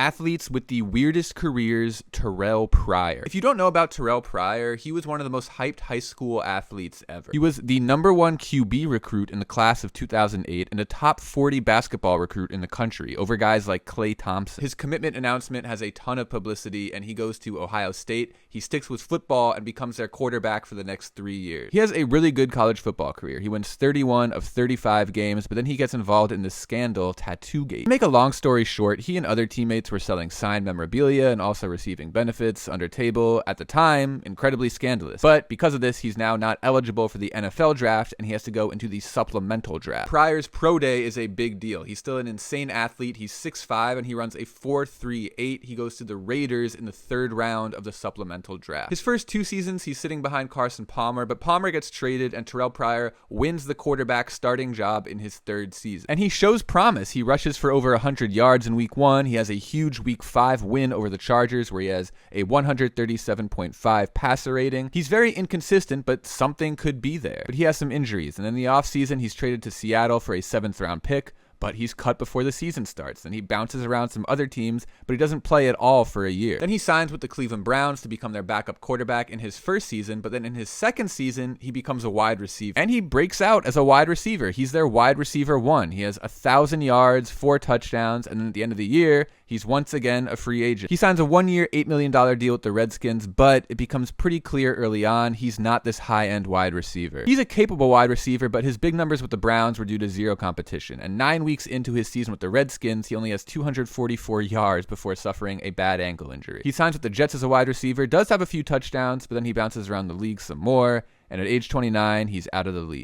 Athletes with the weirdest careers, Terrelle Pryor. If you don't know about Terrelle Pryor, he was one of the most hyped high school athletes ever. He was the #1 QB recruit in the class of 2008 and a top 40 basketball recruit in the country over guys like Klay Thompson. His commitment announcement has a ton of publicity, and he goes to Ohio State. He sticks with football and becomes their quarterback for the next 3 years. He has a really good college football career. He wins 31 of 35 games, but then he gets involved in this scandal, Tattoo-gate. To make a long story short, he and other teammates were selling signed memorabilia and also receiving benefits under table, at the time, incredibly scandalous. But because of this, he's now not eligible for the NFL draft, and he has to go into the supplemental draft. Pryor's pro day is a big deal. He's still an insane athlete. He's 6'5", and he runs a 4.38. He goes to the Raiders in the 3rd round of the supplemental draft. His first 2 seasons, he's sitting behind Carson Palmer, but Palmer gets traded, and Terrelle Pryor wins the quarterback starting job in his 3rd season. And he shows promise. He rushes for over 100 yards in week 1. He has a huge week 5 win over the Chargers where he has a 137.5 passer rating. He's very inconsistent, but something could be there. But he has some injuries, and in the offseason, he's traded to Seattle for a 7th round pick. But he's cut before the season starts. Then he bounces around some other teams, but he doesn't play at all for a year. Then he signs with the Cleveland Browns to become their backup quarterback in his 1st season, but then in his 2nd season, he becomes a wide receiver. And he breaks out as a wide receiver. He's their wide receiver 1. He has 1,000 yards, 4 touchdowns, and then at the end of the year, he's once again a free agent. He signs a 1-year, $8 million deal with the Redskins, but it becomes pretty clear early on he's not this high-end wide receiver. He's a capable wide receiver, but his big numbers with the Browns were due to 0 competition. And 9 weeks into his season with the Redskins, he only has 244 yards before suffering a bad ankle injury. He signs with the Jets as a wide receiver, does have a few touchdowns, but then he bounces around the league some more, and at age 29, he's out of the league.